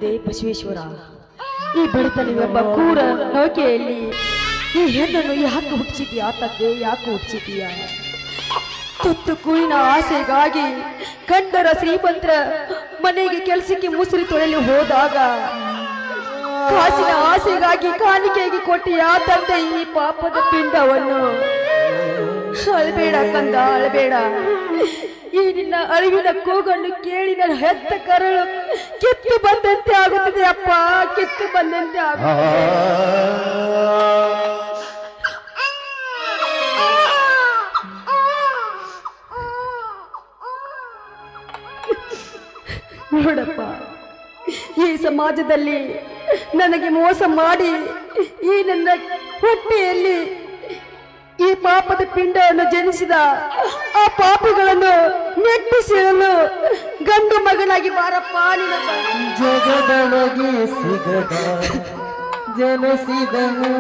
ತಂದೆ ಬಸವೇಶ್ವರ, ಈ ಬಡತನವೆಂಬ ಕ್ರೂರ ನೌಕೆಯಲ್ಲಿ ಈ ಹೆಣ್ಣನ್ನು ಯಾಕೆ ಹುಟ್ಟಿಸಿದೀಯಾ ತಂದೆ? ಯಾಕೆ ಹುಟ್ಟಿಸಿದೀಯಾ? ತುತ್ತು ಕೂಳಿನ ಆಸೆಗಾಗಿ ಗಂಡರ ಶ್ರೀಮಂತರ ಮನೆಗೆ ಕೆಲಸಕ್ಕೆ ಮುಸುರಿ ತೊಳೆಯಲು ಹೋದಾಗ ಕಾಸಿನ ಆಸೆಗಾಗಿ ಕಾಣಿಕೆಯಾಗಿ ಕೊಟ್ಟಿಯಾ ತಂದೆ ಈ ಪಾಪದ ಪಿಂಡವನ್ನು? ಅಳಬೇಡ ಕಂದ, ಅಳಬೇಡ. ಈ ನಿನ್ನ ಅಳಿವಿನ ಕೂಗನ್ನು ಕೇಳಿ ನನ್ನ ಹೆತ್ತ ಕರಳು ಕಿತ್ತು ಬಂದಂತೆ ಆಗುತ್ತದೆ ಅಪ್ಪ, ಕಿತ್ತು ಬಂದಂತೆ ಆಗುತ್ತದೆ. ನೋಡಪ್ಪ, ಈ ಸಮಾಜದಲ್ಲಿ ನನಗೆ ಮೋಸ ಮಾಡಿ ಈ ನನ್ನ ಹೊಟ್ಟೆಯಲ್ಲಿ ಈ ಪಾಪದ ಪಿಂಡವನ್ನು ಜನಿಸಿದ ಆ ಪಾಪಿಗಳನ್ನು ನೆಟ್ಟಿಸಿರಲು ಗಂಡು ಮಗನಾಗಿ ಬಾರಪ್ಪ. ನಿನ್ನ ಜಗದೊಳಗೆ ಸಿಗದ ಜನಿಸಿದನು.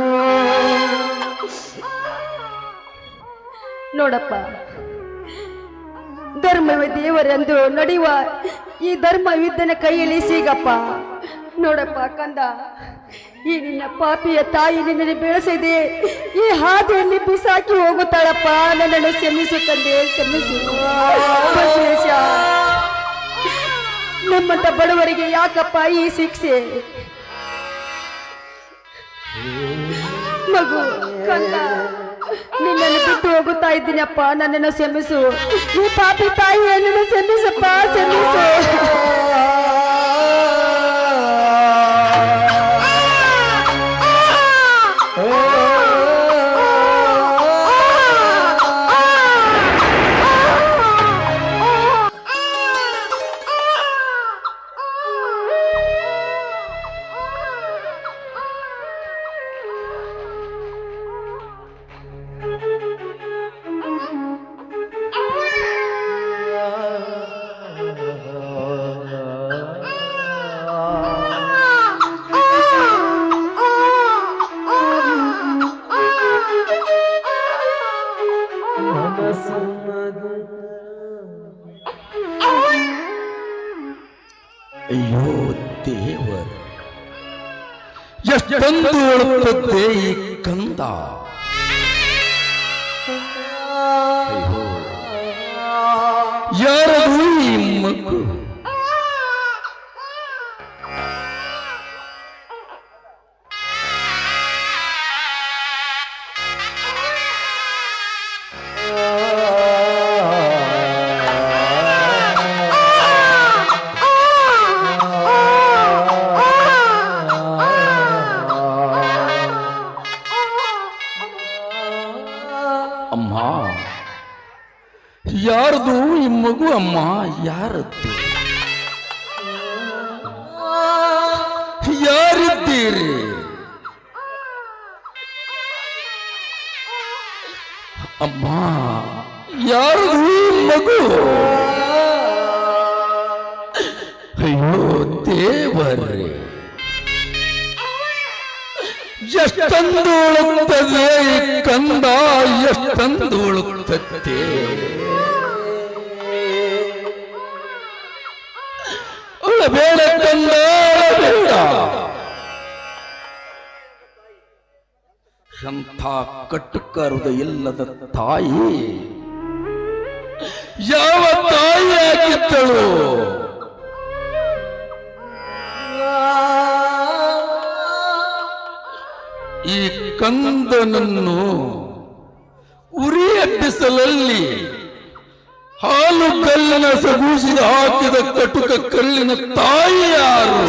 ನೋಡಪ್ಪ, ಧರ್ಮವೇ ದೇವರೆಂದು ನಡೆಯುವ ಈ ಧರ್ಮವಿದ್ದನ ಕೈಯಲ್ಲಿ ಸಿಗಪ್ಪ. ನೋಡಪ್ಪ ಕಂದ, ಈ ನಿನ್ನ ಪಾಪಿಯ ತಾಯಿ ನಿನ್ನನ್ನು ಬೆಳೆಸಿದೆ, ಈ ಹಾದಿಯಲ್ಲಿ ಬಿಸಾಕಿ ಹೋಗುತ್ತಾಳಪ್ಪ. ನನ್ನನ್ನು ಕ್ಷಮಿಸು ತಂದೆ, ಕ್ಷಮಿಸು. ಬಸವೇಶ, ನಮ್ಮಂತ ಬಡವರಿಗೆ ಯಾಕಪ್ಪ ಈ ಶಿಕ್ಷೆ? ಮಗು ಕಂದ, ನಿನ್ನನ್ನು ಬಿಟ್ಟು ಹೋಗುತ್ತಾ ಇದ್ದೀನಿ ಅಪ್ಪ, ನನ್ನನ್ನು ಕ್ಷಮಿಸು. ಈ ಪಾಪಿ ತಾಯಿ ನನ್ನನ್ನು ಕ್ಷಮಿಸಪ್ಪ, ಕ್ಷಮಿಸು. ಅಯ್ಯೋ ದೇವರ, ಎಷ್ಟೊಂದು ಹೇಳುತ್ತದೆ ಈ ಕಂದ. ಅಯ್ಯೋ, ಯಾರದು ಈ ಮಗು? ಅಮ್ಮ, ಯಾರದು ಈ ಮಗು? ಅಮ್ಮ, ಯಾರದ್ದು? ಯಾರಿದ್ದೀರಿ? ಅಮ್ಮ, ಯಾರದು ಈ ಮಗು? ಅಯ್ಯೋ ದೇವರೇ, ಎಷ್ಟೊಂದು ಉಳುತ್ತದೆ ಈ ಕಂದ, ಎಷ್ಟೊಂದು ಉಳುತ್ತದೆ. ಅಳಬೇಡ ಕಂದ, ಅಳಬೇಡ. ಎಂಥ ಕಟ್ಟುಕರುದ ಇಲ್ಲದ ತಾಯಿ ಯಾವ ತಾಯಿಯಾಗಿದ್ದಳು? ಈ ಕಂದನನ್ನು ಉರಿಯ ಬಿಸಿಲಲ್ಲಿ ಹಾಲು ಕಲ್ಲಿನ ಸಗೂಸಿದ ಹಾಕಿದ ಕಟುಕ ಕಲ್ಲಿನ ತಾಯಿ ಯಾರು?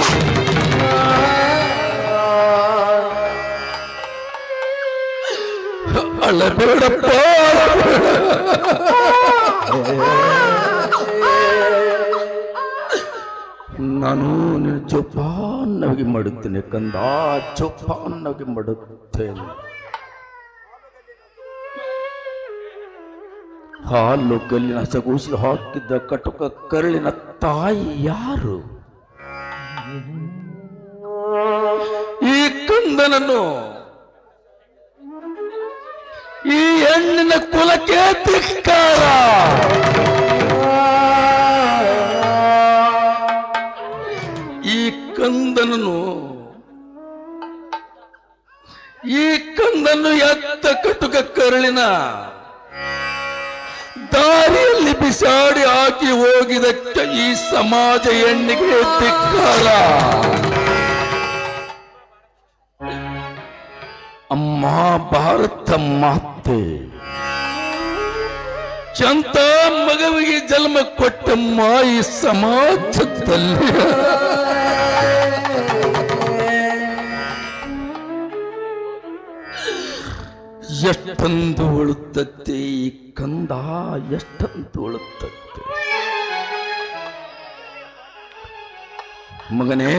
ಅಳಬೇಡಪ್ಪ, ನಾನು ನಿನ್ನ ಜೋಪಾನವಾಗಿ ಮಾಡುತ್ತೇನೆ ಕಂದ, ಜೋಪಾನವಾಗಿ ಮಾಡುತ್ತೇನೆ. ಹಾಲು ಕಲ್ಲಿನ ಸಗೂಸಿ ಹಾಕಿದ್ದ ಕಟುಕ ಕರಳಿನ ತಾಯಿ ಯಾರು? ಈ ಕಂದನನ್ನು ಈ ಹೆಣ್ಣಿನ ಕುಲಕ್ಕೆ ಧಿಕ್ಕಾರ. ಈ ಕಂದನನು ಎತ್ತ ಕಟುಕ ಕರುಳಿನ ದಾರಿಯಲ್ಲಿ ಬಿಸಾಡಿ ಹಾಕಿ ಹೋಗಿದಕ್ಕೆ ಈ ಸಮಾಜ ಹೆಣ್ಣಿಗೆ ಧಿಕ್ಕಾರ. ಅಮ್ಮ ಭಾರತ ಮಾತೆ ಚಂತ ಮಗುವಿಗೆ ಜನ್ಮ ಕೊಟ್ಟಮ್ಮ ಈ ಸಮಾಜದಲ್ಲಿ. ಎಷ್ಟೊಂದು ಉಳುತ್ತತ್ತೆ ಈ ಕಂದ, ಎಷ್ಟೊಂದು ಉಳುತ್ತತ್ತೆ. ಮಗನೇ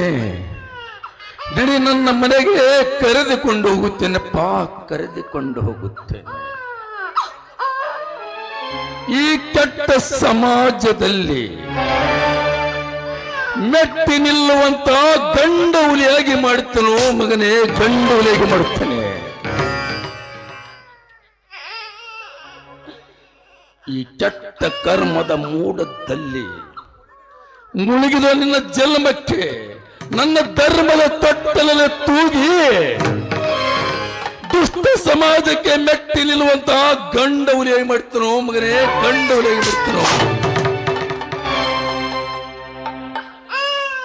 ನಡಿ, ನನ್ನ ಮನೆಗೆ ಕರೆದುಕೊಂಡು ಹೋಗುತ್ತೇನೆಪ್ಪ, ಕರೆದುಕೊಂಡು ಹೋಗುತ್ತೇನೆ. ಈ ಕೆಟ್ಟ ಸಮಾಜದಲ್ಲಿ ಮೆಟ್ಟಿ ನಿಲ್ಲುವಂತ ಗಂಡ ಹುಲಿಯಾಗಿ ಮಾಡುತ್ತೇನೋ ಮಗನೇ, ಗಂಡ ಹುಲಿಯಾಗಿ ಮಾಡುತ್ತೇನೆ. ಈ ಕೆಟ್ಟ ಕರ್ಮದ ಮೂಡದಲ್ಲಿ ಮುಳುಗಿದ ನಿನ್ನ ಜನ್ಮಕ್ಕೆ ನನ್ನ ಧರ್ಮದ ತೊಟ್ಟಲಲ್ಲಿ ತೂಗಿ ದುಷ್ಟ ಸಮಾಜಕ್ಕೆ ಮೆಟ್ಟಿ ನಿಲ್ಲುವಂತಹ ಗಂಡ ಹುಲಿಯಾಗಿ ಮಾಡ್ತಾನೋ ಮಗನೇ, ಗಂಡ ಹುಲಿಯಾಗಿ ಮಾಡ್ತಾನೋ.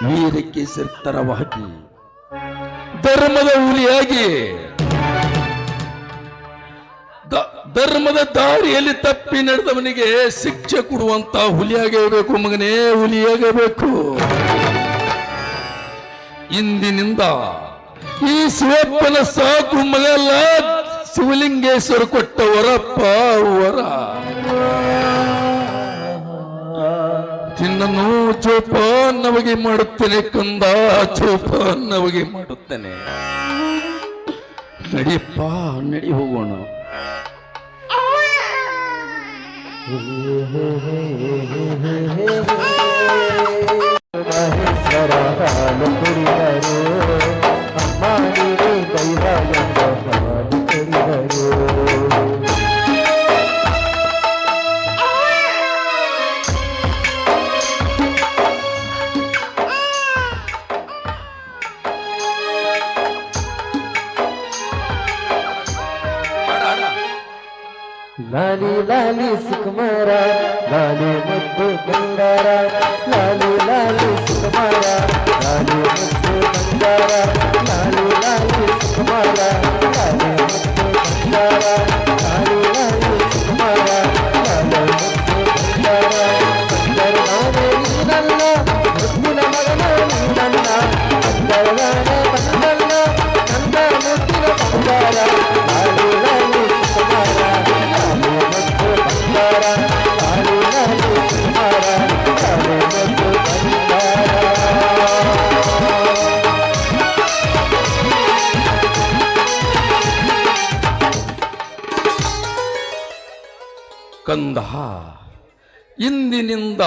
ವೀರಕ್ಕೆ ಸಿರ್ತರವಾಗಿ ಧರ್ಮದ ಹುಲಿಯಾಗಿ ಧರ್ಮದ ದಾರಿಯಲ್ಲಿ ತಪ್ಪಿ ನಡೆದವನಿಗೆ ಶಿಕ್ಷೆ ಕೊಡುವಂತ ಹುಲಿಯಾಗಬೇಕು ಮಗನೇ, ಹುಲಿಯಾಗಬೇಕು. ಇಂದಿನಿಂದ ಈ ಶಿವಪ್ಪನ ಸಾಕು ಮಗಲ್ಲ, ಶಿವಲಿಂಗೇಶ್ವರ ಕೊಟ್ಟ ವರಪ್ಪ ವರ. ನಿನ್ನನ್ನು ಜೋಪಾನವಾಗಿ ಮಾಡುತ್ತೇನೆ ಕಂದ, ಜೋಪಾನವಾಗಿ ಮಾಡುತ್ತೇನೆ. ನಡಿಯಪ್ಪ, ನಡಿ ಹೋಗೋಣ. ಮಹೇಶ್ವರ ಹಾಲು ಕುಡಿದರು, ಅಮ್ಮ ನೀವೇ ದೈವ ಎಂಬ ಹಾಲು ಕುಡಿದರು. ಲಾಲಿ ಲಾಲಿ ಸುಕುಮಾರ, ಲಾಲಿ ಮುದ್ದು ಬಂಗಾರ, ಲಾಲಿ ಲಾಲಿ ಸುಕುಮಾರ, ಲಾಲಿ ಮುದ್ದು ಬಂಗಾರ, ಲಾಲಿ ಲಾಲಿ ಸುಕುಮಾರ, ಲಾಲಿ ಮುದ್ದು ಬಂಗಾರ, ಲಾಲಿ ಲಾಲಿ ಸುಕುಮಾರ, ಲಾಲಿ ಮುದ್ದು ಬಂಗಾರ. ಬಂದರನಾನೆ ನೀನಲ್ಲ, ಮುದ್ದಿನ ಮಗನ ನೀನಲ್ಲ, ಬಂದರನಾನೆ ಬಂದಲ್ಲ, ನನ್ನ ಮುದ್ದಿನ ಬಂಗಾರ, ಲಾಲಿ ಲಾಲಿ ಸುಕುಮಾರ, ಕಂದ, ಇಂದಿನಿಂದ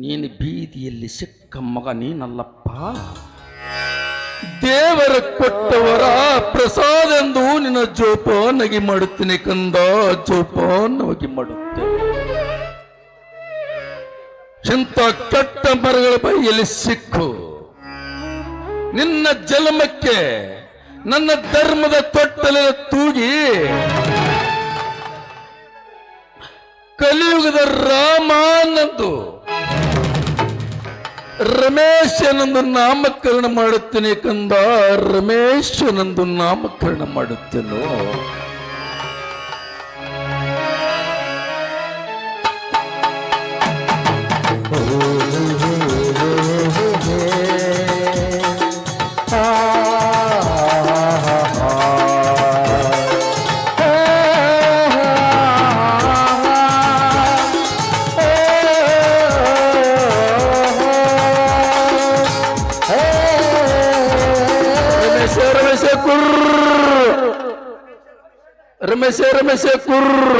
ನೀನು ಬೀದಿಯಲ್ಲಿ ಸಿಕ್ಕ ಮಗ ನೀನಲ್ಲಪ್ಪ, ದೇವರ ಕೊಟ್ಟವರ ಪ್ರಸಾದ ಎಂದು ನಿನ್ನ ಜೋಪಾನವಾಗಿ ಮಾಡುತ್ತೇನೆ ಕಂದ, ಜೋಪಾನವಾಗಿ ಮಾಡುತ್ತೇನೆ. ಇಂಥ ಕೆಟ್ಟ ಮರಗಳ ಬೈಯಲ್ಲಿ ಸಿಕ್ಕು ನಿನ್ನ ಜನ್ಮಕ್ಕೆ ನನ್ನ ಧರ್ಮದ ತೊಟ್ಟಲೆ ತೂಗಿ ಕಲಿಯುಗದ ರಾಮನಂದು ರಮೇಶನಂದು ನಾಮಕರಣ ಮಾಡುತ್ತೇನೆ ಕಂದ, ರಮೇಶನಂದು ನಾಮಕರಣ ಮಾಡುತ್ತೇನೋ. ರಮೇಶ ಕುರ್ರ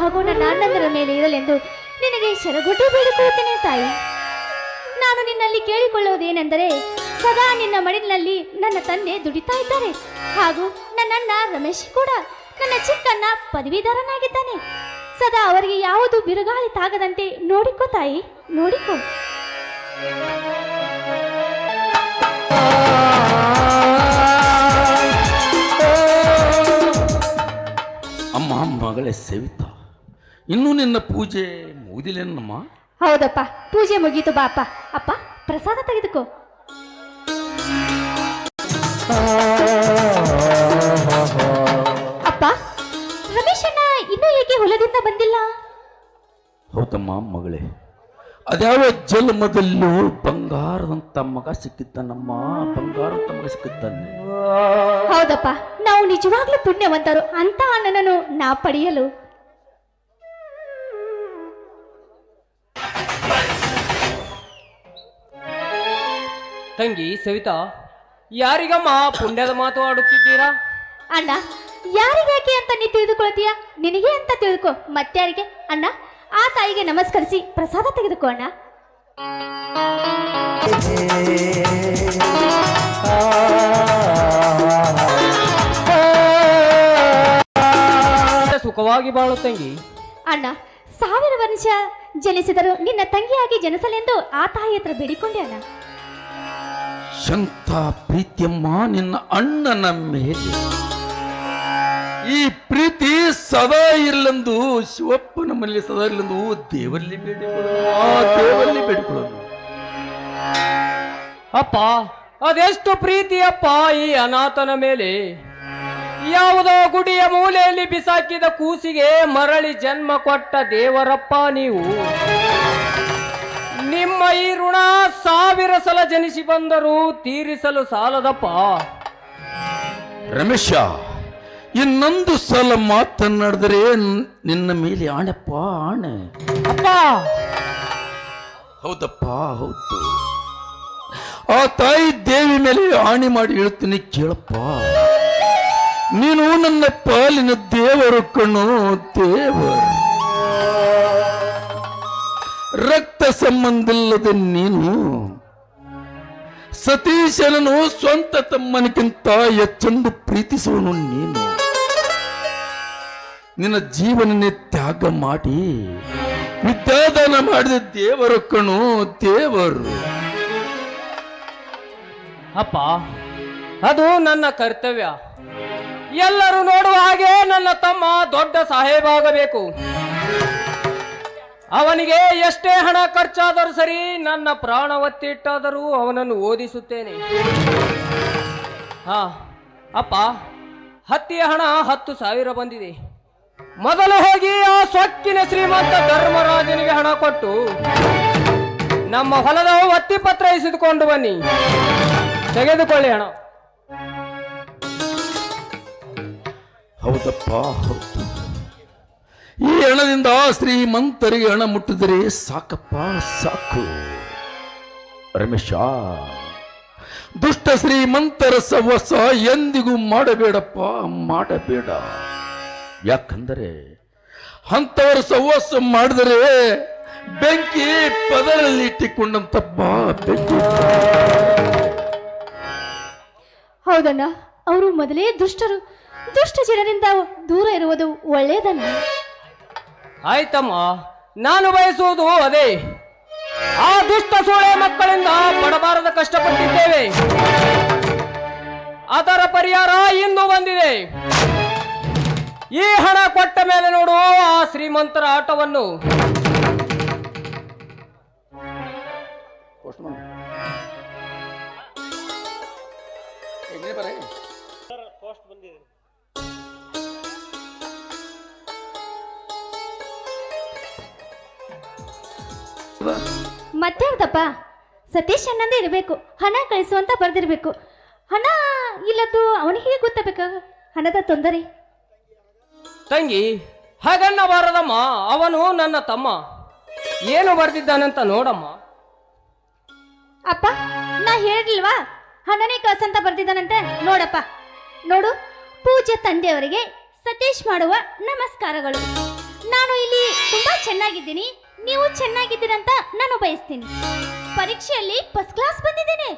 ಹಾಗೂ ನನ್ನ ಅಣ್ಣಂದರ ಮೇಲೆ ಇರಲೆಂದು ನಿನಗೆ ಶರಗುಡ್ಡೆ ಬೇಡಿಕೊಳ್ಳುತ್ತೇನೆ ತಾಯಿ. ನಾನು ನಿನ್ನಲ್ಲಿ ಕೇಳಿಕೊಳ್ಳುವುದೇನೆಂದರೆ, ಸದಾ ನಿನ್ನ ಮಡಿಲಿನಲ್ಲಿ ನನ್ನ ತಂದೆ ದುಡಿತಾ ಇದ್ದಾರೆ, ಹಾಗೂ ನನ್ನಣ್ಣ ರಮೇಶ್ ಕೂಡ ನನ್ನ ಚಿಕ್ಕಣ್ಣ ಪದವೀಧರನಾಗಿದ್ದಾನೆ. ಸದಾ ಅವರಿಗೆ ಯಾವುದು ಬಿರುಗಾಳಿ ತಾಗದಂತೆ ನೋಡಿಕೋ ತಾಯಿ, ನೋಡಿಕೋ. ಅಮ್ಮ, ಮಗಳೇ ಸವಿತಾ, ಇನ್ನೂ ನಿನ್ನ ಪೂಜೆ ಮುಗಿದಿಲ್ಲೇನಮ್ಮ? ಹೌದಪ್ಪ, ಪೂಜೆ ಮುಗೀತು. ಬಾ ಅಪ್ಪ. ಅಪ್ಪ, ಪ್ರಸಾದ ತೆಗೆದುಕೋ. ಅಪ್ಪ, ರಮೇಶಣ್ಣ ಇನ್ನೂ ಏಕೆ ಹೊಲದಿಂದ ಬಂದಿಲ್ಲ? ಹೌದಮ್ಮ ಮಗಳೇ, ಅದ್ಯಾವ ಜನ್ಮದಲ್ಲೂ ಬಂಗಾರದಂತ ಮಗ ಸಿಕ್ಕಿದ್ದಾನಮ್ಮ, ಬಂಗಾರದಂತ ಮಗ ಸಿಕ್ಕಿದ್ದಾನೆ. ಹೌದಪ್ಪ, ನಾವು ನಿಜವಾಗ್ಲೂ ಪುಣ್ಯವಂತರು ಅಂತ ಅಣ್ಣನನ್ನು ನಾ ಪಡೆಯಲು. ತಂಗಿ ಸವಿತಾ, ಯಾರಿಗಮ್ಮ ಪುಣ್ಯದ ಮಾತು ಆಡುತ್ತಿದ್ದೀರಾ? ಅಣ್ಣ, ಯಾರಿಗ್ಯಾಕೆ ಅಂತ ನೀ ತಿಳಿದುಕೊಳ್ತೀಯ? ನಿನಗೆ ಅಂತ ತಿಳ್ಕೊ, ಮತ್ಯಾರಿಗೆ? ಅಣ್ಣ, ಆ ತಾಯಿಗೆ ನಮಸ್ಕರಿಸಿ ಪ್ರಸಾದ ತೆಗೆದುಕೋ ಅಣ್ಣ. ಸುಖವಾಗಿ ಬಾಳು ತಂಗಿ. ಅಣ್ಣ, 1000 ವರ್ಷ ಜನಿಸಿದರು ನಿನ್ನ ತಂಗಿಯಾಗಿ ಜನಿಸಲೆಂದು ಆ ತಾಯಿ ಹತ್ರ ಬೇಡಿಕೊಂಡೆ ಅಣ್ಣ. ಶಂತ ಪ್ರೀತಿಯಮ್ಮ ನಿನ್ನ ಅಣ್ಣನ ಮೇಲೆ. ಈ ಪ್ರೀತಿ ಸದಾ ಇರಲೆಂದು ಶಿವಪ್ಪನ ಮನೆಯಲ್ಲಿ ಸದಾ ಇರಲೆಂದು ದೇವರಲ್ಲಿ ಬೇಡಿಕೊಳ್ಳೋಣ. ಅಪ್ಪ, ಅದೆಷ್ಟು ಪ್ರೀತಿಯಪ್ಪ ಈ ಅನಾಥನ ಮೇಲೆ. ಯಾವುದೋ ಗುಡಿಯ ಮೂಲೆಯಲ್ಲಿ ಬಿಸಾಕಿದ ಕೂಸಿಗೆ ಮರಳಿ ಜನ್ಮ ಕೊಟ್ಟ ದೇವರಪ್ಪ ನೀವು. ನಿಮ್ಮ ಈ ಋಣ 1000 ಸಲ ಜನಿಸಿ ಬಂದರೂ ತೀರಿಸಲು ಸಾಲದಪ್ಪ. ರಮೇಶ, ಇನ್ನೊಂದು ಸಲ ಮಾತನಾಡಿದರೆ ನಿನ್ನ ಮೇಲೆ ಆಣೆಪ್ಪ, ಆಣೆ. ಅಪ್ಪ, ಹೌದಪ್ಪ, ಹೌದು. ಆ ತಾಯಿ ದೇವಿ ಮೇಲೆ ಆಣೆ ಮಾಡಿ ಹೇಳ್ತೀನಿ ಕೇಳಪ್ಪ. ನೀನು ನನ್ನ ಪಾಲಿನ ದೇವರು ಕಣ್ಣು, ದೇವರು. ರಕ್ತ ಸಂಬಂಧಿಲ್ಲದೆ ನೀನು ಸತೀಶನನ್ನು ಸ್ವಂತ ತಮ್ಮನಿಗಿಂತ ಹೆಚ್ಚೆಂದು ಪ್ರೀತಿಸುವನು ನೀನು. ನಿನ್ನ ಜೀವನನೇ ತ್ಯಾಗ ಮಾಡಿ ವಿದ್ಯಾದಾನ ಮಾಡಿದ ದೇವರು ಕಣು, ದೇವರು. ಅಪ್ಪ, ಅದು ನನ್ನ ಕರ್ತವ್ಯ. ಎಲ್ಲರೂ ನೋಡುವ ಹಾಗೆ ನನ್ನ ತಮ್ಮ ದೊಡ್ಡ ಸಾಹೇಬಾಗಬೇಕು. ಅವನಿಗೆ ಎಷ್ಟೇ ಹಣ ಖರ್ಚಾದರೂ ಸರಿ, ನನ್ನ ಪ್ರಾಣ ಒತ್ತಿಟ್ಟಾದರೂ ಅವನನ್ನು ಓದಿಸುತ್ತೇನೆ. ಹಾ ಅಪ್ಪ, ಹತ್ತಿಯ ಹಣ 10,000 ಬಂದಿದೆ. ಮೊದಲು ಹೋಗಿ ಆ ಸೊಕ್ಕಿನ ಶ್ರೀಮಂತ ಧರ್ಮರಾಜನಿಗೆ ಹಣ ಕೊಟ್ಟು ನಮ್ಮ ಹೊಲದ ಒತ್ತಿ ಪತ್ರ ಇಸಿದುಕೊಂಡು ಬನ್ನಿ. ತೆಗೆದುಕೊಳ್ಳಿ ಹಣ. ಹೌದಪ್ಪ, ಹೌದು. ಈ ಹಣದಿಂದ ಶ್ರೀಮಂತರಿಗೆ ಹಣ ಮುಟ್ಟಿದರೆ ಸಾಕಪ್ಪ, ಸಾಕು. ರಮೇಶ, ದುಷ್ಟ ಶ್ರೀಮಂತರ ಸಹವಾಸ ಎಂದಿಗೂ ಮಾಡಬೇಡಪ್ಪ, ಮಾಡಬೇಡ. ಯಾಕಂದರೆ ಅಂತವರ ಸಹವಾಸ ಮಾಡಿದರೆ ಬೆಂಕಿ ಪದರಲ್ಲಿ ಇಟ್ಟಿಕೊಂಡಂತಪ್ಪ, ಬೆಂಕಿ. ಹೌದಣ್ಣ, ಅವರು ಮೊದಲೇ ದುಷ್ಟರು. ದುಷ್ಟ ಜನರಿಂದ ದೂರ ಇರುವುದು ಒಳ್ಳೆಯದನ್ನ. ಆಯ್ತಮ್ಮ, ನಾನು ಬಯಸುವುದು ಅದೇ. ಆ ದುಷ್ಟ ಸೂಳೆ ಮಕ್ಕಳಿಂದ ಪಡಬಾರದ ಕಷ್ಟಪಟ್ಟಿದ್ದೇವೆ. ಅದರ ಪರಿಹಾರ ಇಂದು ಬಂದಿದೆ. ಈ ಹಣ ಕೊಟ್ಟ ಮೇಲೆ ನೋಡು ಆ ಶ್ರೀಮಂತರ ಆಟವನ್ನು. ಮತ್ತೇಳ್ದಪ್ಪ, ಸತೀಶ್ ಅಣ್ಣಂದೇ ಇರಬೇಕು. ಹಣ ಕಳಿಸುವಂತ ಬರ್ದಿರ್ಬೇಕು. ಹಣ ಇಲ್ಲದ್ದು ಅವನಿಗೆ ಗೊತ್ತಬೇಕ ಹಣದ ತೊಂದರೆ. ತಂಗಿ, ಹಾಗನ್ನ ಬಾರದಮ್ಮ. ಅವನು ನನ್ನ ತಮ್ಮ. ಏನು ಬರ್ದಿದ್ದಾನಂತ ನೋಡಮ್ಮ. ಅಪ್ಪ, ನಾ ಹೇಳಿಲ್ವಾ ಹಣನೇ ಕಳ್ಸಂತ ಬರ್ದಿದ್ದಾನಂತೆ? ನೋಡಪ್ಪ, ನೋಡು. ಪೂಜ್ಯ ತಂದೆಯವರಿಗೆ ಸತೀಶ್ ಮಾಡುವ ನಮಸ್ಕಾರಗಳು. ನಾನು ಇಲ್ಲಿ ತುಂಬಾ ಚೆನ್ನಾಗಿದ್ದೀನಿ, ನೀವು ಚೆನ್ನಾಗಿದ್ದೀರಂತ ನಾನು ಬಯಸ್ತೀನಿ. ಪರೀಕ್ಷೆಯಲ್ಲಿ ಫಸ್ಟ್ ಕ್ಲಾಸ್ ಬಂದಿದ್ದೇನೆ.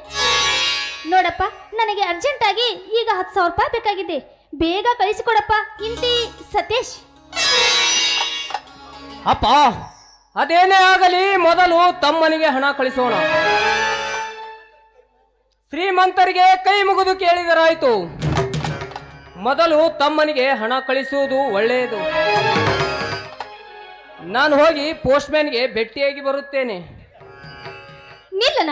ನೋಡಪ್ಪ, ನನಗೆ ಅರ್ಜೆಂಟ್ ಆಗಿ ಈಗ 10,000 ರೂಪಾಯಿ ಬೇಕಾಗಿದೆ, ಬೇಗ ಕಳಿಸಿಕೊಡಪ್ಪ. ಇಂತಿ ಸತೀಶ್. ಅಪ್ಪ, ಅದೇನೇ ಆಗಲಿ ಮೊದಲು ತಮ್ಮನಿಗೆ ಹಣ ಕಳಿಸೋಣ. ಶ್ರೀಮಂತರಿಗೆ ಕೈ ಮುಗಿದು ಕೇಳಿದರಾಯ್ತು. ಮೊದಲು ತಮ್ಮನಿಗೆ ಹಣ ಕಳಿಸುವುದು ಒಳ್ಳೆಯದು. ನಾನು ಹೋಗಿ ಪೋಸ್ಟ್ಮ್ಯಾನ್ಗೆ ಭೇಟಿಯಾಗಿ ಬರುತ್ತೇನೆ. ನಿಲ್ಲನ,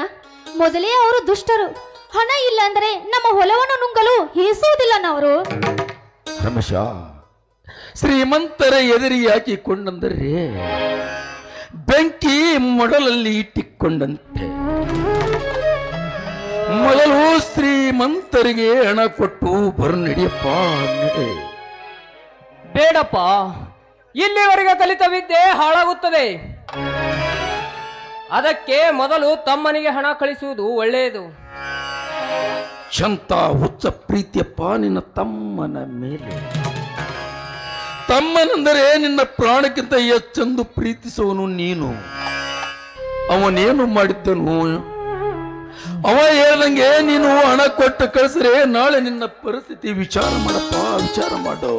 ಮೊದಲೇ ಅವರು ದುಷ್ಟರು. ಹಣ ಇಲ್ಲ ಅಂದರೆ ನಮ್ಮ ಹೊಲವನ್ನು ನುಂಗಲು ಹೀಸುವುದಿಲ್ಲ ಅವರು. ರಮೇಶ, ಶ್ರೀಮಂತರ ಎದುರಿಗೆ ಹಾಕಿಕೊಂಡಂದರೆ ಬೆಂಕಿ ಮೊಡಲಲ್ಲಿ ಇಟ್ಟಿಕೊಂಡಂತೆ. ಮೊದಲು ಶ್ರೀಮಂತರಿಗೆ ಹಣ ಕೊಟ್ಟು ನಡಿಯಪ್ಪ, ನಡೆ. ಬೇಡಪ್ಪ, ಇಲ್ಲಿವರೆಗೆ ಕಲಿತ ವಿದ್ಯೆ ಹಾಳಾಗುತ್ತದೆ. ಅದಕ್ಕೆ ಮೊದಲು ತಮ್ಮನಿಗೆ ಹಣ ಕಳಿಸುವುದು ಒಳ್ಳೆಯದು. ಶಂತ ಹುಚ್ಚ ಪ್ರೀತಿಯಪ್ಪ ನಿನ್ನ ತಮ್ಮನ ಮೇಲೆ. ತಮ್ಮನೆಂದರೆ ನಿನ್ನ ಪ್ರಾಣಕ್ಕಿಂತ ಹೆಚ್ಚೆಂದು ಪ್ರೀತಿಸುವನು ನೀನು. ಅವನೇನು ಮಾಡಿದ್ದನು? ಅವ ಹೇಳ್ದಂಗೆ ನೀನು ಹಣ ಕೊಟ್ಟು ಕಳಿಸ್ರೆ ನಾಳೆ ನಿನ್ನ ಪರಿಸ್ಥಿತಿ ವಿಚಾರ ಮಾಡಪ್ಪ, ವಿಚಾರ ಮಾಡು.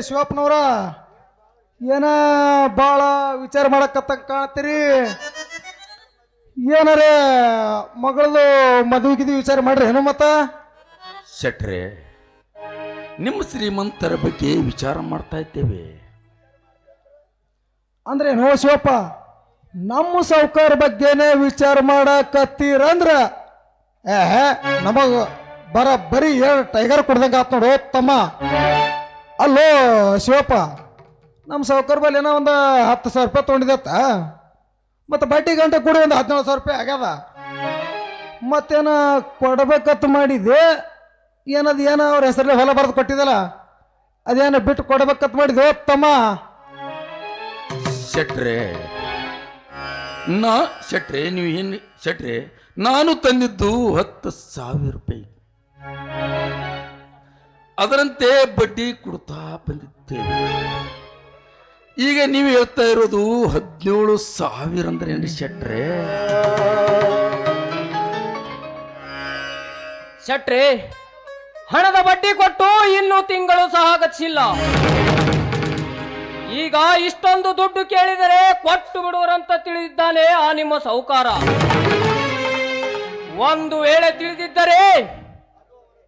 ಶಿವಪ್ಪನವ್ರ, ಏನ ಭಾಳ ವಿಚಾರ ಮಾಡಕತ್ತಂಗ ಕಾಣ್ತೀರಿ. ಏನಾರೇ ಮಗಳದು ಮದುವೆಗಿದು ವಿಚಾರ ಮಾಡ್ರಿ ಏನು? ಮತ್ತ ಶೆಟ್ರೆ, ನಿಮ್ಮ ಶ್ರೀಮಂತರ ಬಗ್ಗೆ ವಿಚಾರ ಮಾಡ್ತಾ ಇದ್ದೇವೆ. ಅಂದ್ರೆ ನೋ ಶಿವಪ್ಪ, ನಮ್ಮ ಸಾವುಕಾರ ಬಗ್ಗೆನೇ ವಿಚಾರ ಮಾಡಕತ್ತೀರಂದ್ರ ನಮಗ ಬರೀ ಟೈಗರ್ ಕೊಡ್ದಂಗ ಆತ್ ನೋಡು ತಮ್ಮ. ಅಲ್ಲೋ ಶಿವಪ್ಪ, ನಮ್ಮ ಸಾವುಕಾರ ಬಲ್ಲಿ ಏನೋ ಒಂದು 10,000 ರೂಪಾಯಿ ತೊಗೊಂಡಿದತ್ತ, ಮತ್ತು ಬಡ್ಡಿ ಗಂಟೆ ಕೂಡ ಒಂದು 17,000 ರೂಪಾಯಿ ಆಗ್ಯದ. ಮತ್ತೇನ ಕೊಡ್ಬೇಕತ್ತು ಮಾಡಿದೆ, ಏನದು ಏನೋ ಅವ್ರ ಹೆಸರಲ್ಲಿ ಹೊಲ ಬರೆದು ಕೊಟ್ಟಿದ್ದಲ್ಲ, ಅದೇನು ಬಿಟ್ಟು ಕೊಡ್ಬೇಕತ್ತು ಮಾಡಿದ್ವಿ ತಮ್ಮ. ಶೆಟ್ರೆ, ನೀವು ಏನು ಶೆಟ್ರೆ, ನಾನು ತಂದಿದ್ದು 10,000 ರೂಪಾಯಿ. ಅದರಂತೆ ಬಡ್ಡಿ ಕೊಡ್ತಾ ಬಂದಿದ್ದೇವೆ. ಈಗ ನೀವು ಹೇಳ್ತಾ ಇರೋದು 17,000 ಅಂದ್ರೆ ಏನ್ರಿ ಶೆಟ್ರೆ? ಶೆಟ್ರೆ, ಹಣದ ಬಡ್ಡಿ ಕೊಟ್ಟು ಇನ್ನೂ ತಿಂಗಳು ಸಹ ಗಚ್ಚಿಲ್ಲ. ಈಗ ಇಷ್ಟೊಂದು ದುಡ್ಡು ಕೇಳಿದರೆ ಕೊಟ್ಟು ಬಿಡುವರಂತ ತಿಳಿದಿದ್ದಾನೆ ಆ ನಿಮ್ಮ ಸಾಹುಕಾರ. ಒಂದು ವೇಳೆ ತಿಳಿದಿದ್ದರೆ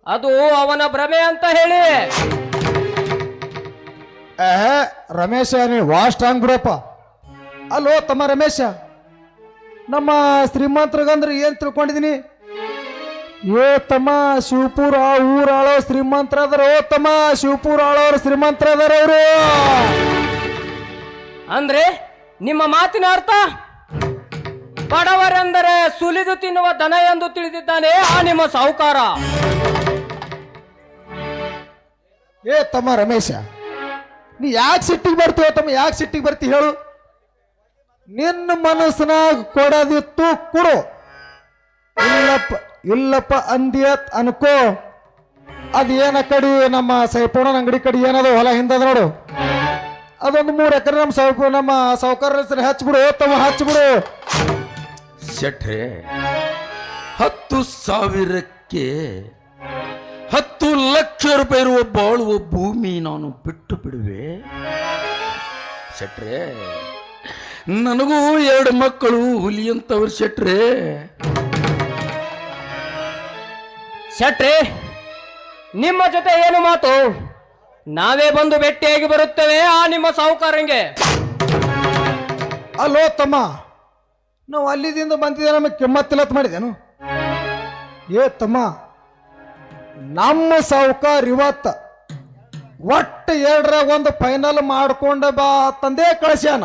ಅದು ಅವನ ಭ್ರಮೆ ಅಂತ ಹೇಳಿ. ರಮೇಶ, ನೀವು ವಾಸ್ಟ್ ಬಿಡಪ್ಪ. ಅಲ್ಲೋ ತಮ್ಮ ರಮೇಶ, ನಮ್ಮ ಶ್ರೀಮಂತರಿಗಂದ್ರೆ ಏನ್ ತಿಳ್ಕೊಂಡಿದೀನಿ? ಏ ತಮ್ಮ, ಶಿವಪುರ ಊರಾಳೋ ಶ್ರೀಮಂತರದಾರ. ಓ ತಮ್ಮ, ಶಿವಪುರ ಆಳೋರು ಶ್ರೀಮಂತರದಾರ ಅವರು. ಅಂದ್ರೆ ನಿಮ್ಮ ಮಾತಿನ ಅರ್ಥ ಬಡವರೆಂದರೆ ಸುಲಿದು ತಿನ್ನುವ ದನ ಎಂದು ತಿಳಿದಿದ್ದಾನೆ ಆ ನಿಮ್ಮ ಸಾಹುಕಾರ. ಏ ತಮ್ಮ ರಮೇಶ, ನೀ ಯಾಕೆ ಸಿಟ್ಟಿಗೆ ಬರ್ತೀವ ತಮ್ಮ? ಯಾಕೆ ಸಿಟ್ಟಿಗೆ ಬರ್ತಿ ಹೇಳು? ನಿನ್ನ ಮನಸ್ಸಿನಾಗ ಕೊಡೋದಿತ್ತು ಕೊಡು, ಇಲ್ಲಪ್ಪ ಅಂದಿಯತ್ ಅನ್ಕೋ. ಅದೇನ ಕಡಿ ನಮ್ಮ ಸೈಪೋಣನ ಅಂಗಡಿ ಕಡೆ ಏನದು ಹೊಲ ಹಿಂದದ ನೋಡು, ಅದೊಂದು 3 ಎಕರೆ ನಮ್ಮ ಸಾಹುಕಾರ ಹೆಸರು ಹಚ್ಬಿಡು ತಮ್ಮ, ಹಚ್ಬಿಡು. ಶೆಟ್ರೆ, 10,000ಕ್ಕೆ 10 ಲಕ್ಷ ರೂಪಾಯಿ ಇರುವ ಬಾಳುವ ಭೂಮಿ ನಾನು ಬಿಟ್ಟು ಬಿಡುವೆ? ಶೆಟ್ರೆ, ನನಗೂ 2 ಮಕ್ಕಳು ಹುಲಿಯಂತವ್ರು ಶೆಟ್ರೆ. ಶೆಟ್ರೆ, ನಿಮ್ಮ ಜೊತೆ ಏನು ಮಾತು? ನಾವೇ ಬಂದು ಭೇಟಿಯಾಗಿ ಬರುತ್ತೇವೆ ಆ ನಿಮ್ಮ ಸಾಹುಕಾರಂಗೆ. ಅಲ್ಲೋ ತಮ್ಮ, ನಾವು ಅಲ್ಲಿದಿಂದ ಬಂದಿದ್ದೆ, ನಮಗೆ ಕೆಮ್ಮತ್ತಿಲ್ಲತ್ ಮಾಡಿದೇನು? ಏ ತಮ್ಮ, ನಮ್ಮ ಸಾಹುಕಾರ ಇವತ್ತ ಒಟ್ಟು 2ರಾಗ 1 ಫೈನಲ್ ಮಾಡ್ಕೊಂಡ ಬಾ ತಂದೆ ಕಳಿಸ್ಯಾನ.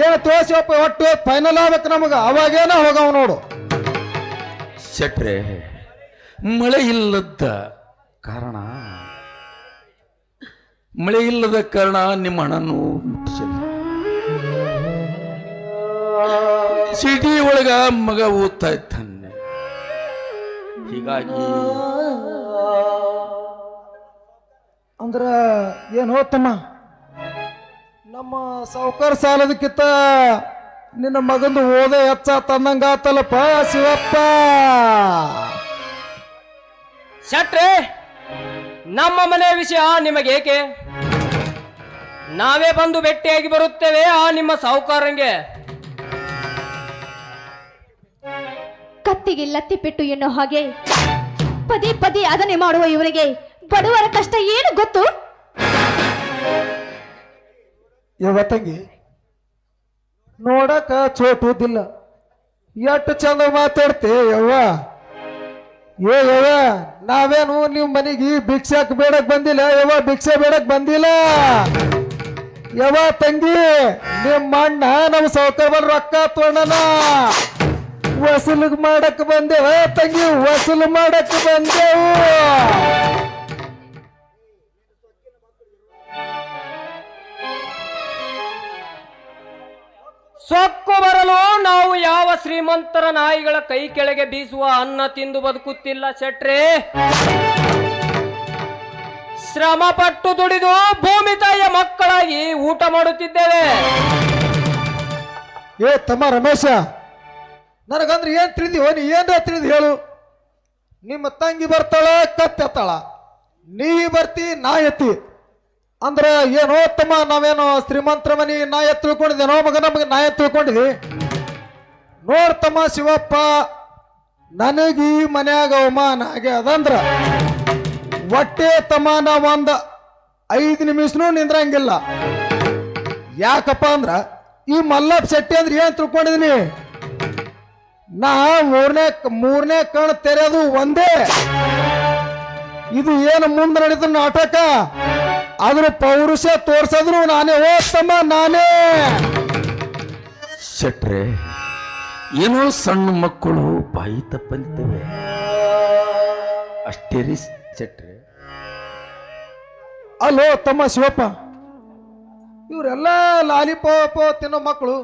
ಏನು ತೋರಿಸಿವಪ್ಪ, ಒಟ್ಟು ಫೈನಲ್ ಆಗ್ಬೇಕು ನಮಗ, ಅವಾಗೇನ ಹೋಗವ ನೋಡು. ಶೆಟ್ರೆ, ಮಳೆ ಇಲ್ಲದ ಕಾರಣ ನಿಮ್ಮ ಹಣನು ಮುಟ್ಟಿಸಿಲ್ಲ. ಸಿಟಿ ಒಳಗ ಮಗ ಓದ್ತಾ ಇದ್ದಾನೆ, ಹೀಗಾಗಿ ಅಂದ್ರ ಏನು ತಮ್ಮ, ನಮ್ಮ ಸಾಹುಕಾರ ಸಾಲದಕ್ಕಿಂತ ನಿನ್ನ ಮಗಂದು ಓದ ಹೆಚ್ಚ ತಂದಂಗಾತಲ್ಲಪ್ಪ ಶಿವಪ್ಪ. ಶೆಟ್ರೆ, ನಮ್ಮ ಮನೆ ವಿಷಯ ನಿಮಗೇಕೆ? ನಾವೇ ಬಂದು ಭೇಟಿಯಾಗಿ ಬರುತ್ತೇವೆ ಆ ನಿಮ್ಮ ಸಾಹುಕಾರಂಗೆ. ಕತ್ತಿಗೆ ಲತ್ತಿ ಪೆಟ್ಟು ಎನ್ನೋ ಹಾಗೆ ಪದೇ ಪದೇ ಅದನ್ನೇ ಮಾಡುವ ಇವರಿಗೆ ಬಡವರ ಕಷ್ಟ ಏನು ಗೊತ್ತು? ಯವ್ವ ತಂಗಿ, ನೋಡಕ ಚೋಟುದಿಲ್ಲ, ಎಷ್ಟು ಚಂದ ಮಾತಾಡ್ತೆ ಯವ್ವ. ಯವ್ವ, ನಾವೇನು ನಿಮ್ಮ ಮನೆಗೆ ಭಿಕ್ಷಾಕ್ ಬೇಡಕ್ ಬಂದಿಲ್ಲ ಯವ್ವ, ಭಿಕ್ಷೆ ಬೇಡಕ್ ಬಂದಿಲ್ಲ ಯವ್ವ ತಂಗಿ. ನಿಮ್ಮ ಅಣ್ಣ ನಮ್ಮ ಸಾಹುಕಾರ ರೊಕ್ಕ ತೊಗೊಂಡನ, ವಸೂಲು ಮಾಡಕ್ ಬಂದೇವ ತಂಗಿ, ವಸೂಲು ಮಾಡಕ್ ಬಂದೆವು. ಸೊಕ್ಕು ಬರಲು ನಾವು ಯಾವ ಶ್ರೀಮಂತರ ನಾಯಿಗಳ ಕೈ ಕೆಳಗೆ ಬೀಸುವ ಅನ್ನ ತಿಂದು ಬದುಕುತ್ತಿಲ್ಲ ಶೆಟ್ರೆ. ಶ್ರಮ ಪಟ್ಟು ದುಡಿದು ಭೂಮಿ ತಾಯಿಯ ಮಕ್ಕಳಾಗಿ ಊಟ ಮಾಡುತ್ತಿದ್ದೇವೆ. ಏ ತಮ್ಮ ರಮೇಶ, ನನಗಂದ್ರೆ ಏನ್ ತಿಳಿದಿವೋ, ನೀ ಏನ್ರ ತಿಳಿದು ಹೇಳು. ನಿಮ್ಮ ತಂಗಿ ಬರ್ತಾಳ, ಕತ್ತೆತ್ತಾಳ, ನೀ ಬರ್ತಿ ನಾ ಎತ್ತಿ ಅಂದ್ರ ಏನೋ ತಮ್ಮ, ನಾವೇನೋ ಶ್ರೀಮಂತರ ಮನಿ ನಾ ಎತ್ ತಿಳ್ಕೊಂಡಿದ್ದೇನೋ ಮಗ, ನಮಗೆ ನಾ ಎತ್ ತಿಳ್ಕೊಂಡಿದ್ವಿ. ನೋಡ್ತಮ್ಮ ಶಿವಪ್ಪ, ನನಗೆ ಈ ಮನ್ಯಾಗ ಅವಮಾನ ಆಗ್ಯದಂದ್ರ ಒಟ್ಟೆ ತಮ್ಮ ನಾ 5 ನಿಮಿಷನೂ ನಿಂದ್ರಂಗಿಲ್ಲ. ಯಾಕಪ್ಪ ಅಂದ್ರ ಈ ಮಲ್ಲಪ್ಪ ಶೆಟ್ಟಿ ಅಂದ್ರೆ ಏನ್ ತಿಳ್ಕೊಂಡಿದೀನಿ ನಾ, ಮೂರನೇ ಕಣ್ ತೆರೆಯೋದು ಒಂದೇ. ಇದು ಏನು ಮುಂದೆ ನಡೆದ ನಾಟಕ, ಅದ್ರ ಪೌರುಷ ತೋರ್ಸದ್ರು ನಾನೇ, ಓದ್ತಮ್ಮ ನಾನೇ. ಶೆಟ್ರೆ, ಏನೋ ಸಣ್ಣ ಮಕ್ಕಳು ಬಾಯಿ ತಪ್ಪಂತವೆ ಅಷ್ಟೇ ರೀ ಶೆಟ್ರೆ. ಅಲ್ಲೋ ತಮ್ಮ ಶಿವಪ್ಪ, ಇವರೆಲ್ಲ ಲಾಲಿಪಾಪ ತಿನ್ನೋ ಮಕ್ಕಳು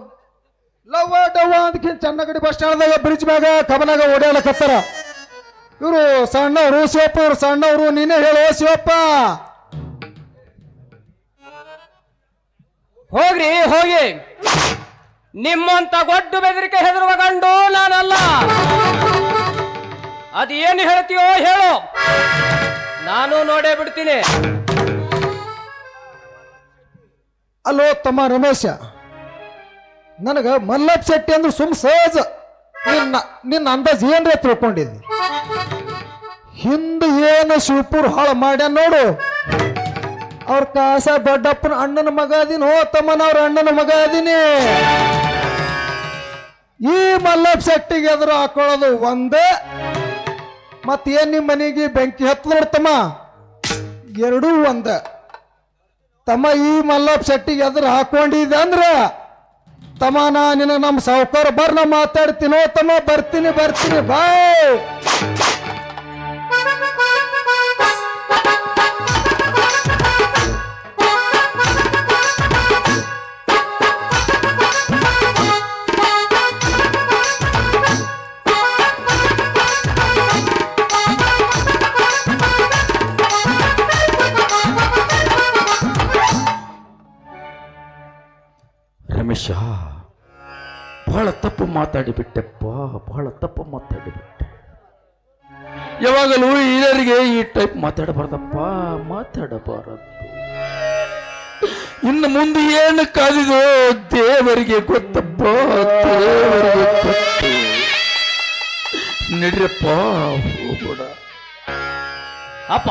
ಲವ್ವ ಡವ್ವ ಅಂದ್ಕಿಂತ ಚನ್ನಗಡಿ ಬಸ್ ಸ್ಟ್ಯಾಂಡ್ದಾಗ ಬ್ರಿಡ್ಜ್ ಮ್ಯಾಗ ಕಬನಾಗ ಓಡಾಡಕತ್ತಾರ. ಇವರು ಸಣ್ಣವರು ಶಿವಪ್ಪ, ಇವ್ರು ಸಣ್ಣವರು, ನೀನೇ ಹೇಳೋ ಶಿವಪ್ಪ. ಹೋಗ್ರಿ ಹೋಗಿ, ನಿಮ್ಮಂತ ಗೊಡ್ಡು ಬೆದರಿಕೆ ಹೆದರುವ ಗಂಡು ನಾನಲ್ಲ. ಅದೇನು ಹೇಳ್ತೀಯೋ ಹೇಳು, ನಾನು ನೋಡೇ ಬಿಡ್ತೀನಿ. ಅಲ್ಲೋ ತಮ್ಮ ರಮೇಶ, ನನಗ ಮಲ್ಲಪ್ಪ ಶೆಟ್ಟಿ ಅಂದ್ರೆ ಸಹಜ. ನಿನ್ನ ಅಂದಾಜ್ ಏನ್ರ ತಿಳ್ಕೊಂಡಿದ್ದಿ? ಹಿಂದೆ ಏನು ಶಿವಪುರ್ ಹಾಳು ಮಾಡ್ಯ ನೋಡು. ಅವ್ರ ಕಾಸ ದೊಡ್ಡಪ್ಪನ ಅಣ್ಣನ ಮಗ ಅದೀನಿ, ತಮ್ಮನ ಅವ್ರ ಅಣ್ಣನ ಮಗ ಅದೀನಿ. ಈ ಮಲ್ಲಪ್ಪ ಶೆಟ್ಟಿಗೆ ಎದುರು ಹಾಕೊಳ್ಳೋದು ಒಂದೇ, ಮತ್ತೇನ್ ನಿಮ್ಮ ಮನೆಗೆ ಬೆಂಕಿ ಹತ್ತು ನೋಡ್ತಮ್ಮ, ಎರಡೂ ಒಂದ. ತಮ್ಮ ಈ ಮಲ್ಲಪ್ಪ ಶೆಟ್ಟಿಗೆ ಎದುರು ಹಾಕೊಂಡಿದ್ದೆ ಅಂದ್ರ ತಮ್ಮ, ನಿನ್ನ ನಮ್ಮ ಸಾಹುಕಾರ ಬರ್ನ ಮಾತಾಡ್ತೀನೋ ತಮ್ಮ, ಬರ್ತೀನಿ ಬಾಯ್. ರಮೇಶ, ಬಹಳ ತಪ್ಪು ಮಾತಾಡಿಬಿಟ್ಟೆಪ್ಪ, ಬಹಳ ತಪ್ಪು ಮಾತಾಡಿಬಿಟ್ಟೆ. ಯಾವಾಗಲೂ ಹಿರಿಯರಿಗೆ ಈ ಟೈಪ್ ಮಾತಾಡಬಾರ್ದಪ್ಪ, ಮಾತಾಡಬಾರದು. ಇನ್ನು ಮುಂದೆ ಏನು ಕಾದಿದೋ ದೇವರಿಗೆ ಗೊತ್ತಪ್ಪ, ದೇವರಿಗೆ ಗೊತ್ತು. ನಡ್ರಪ್ಪ, ಹೋಗೋಣ. ಅಪ್ಪ,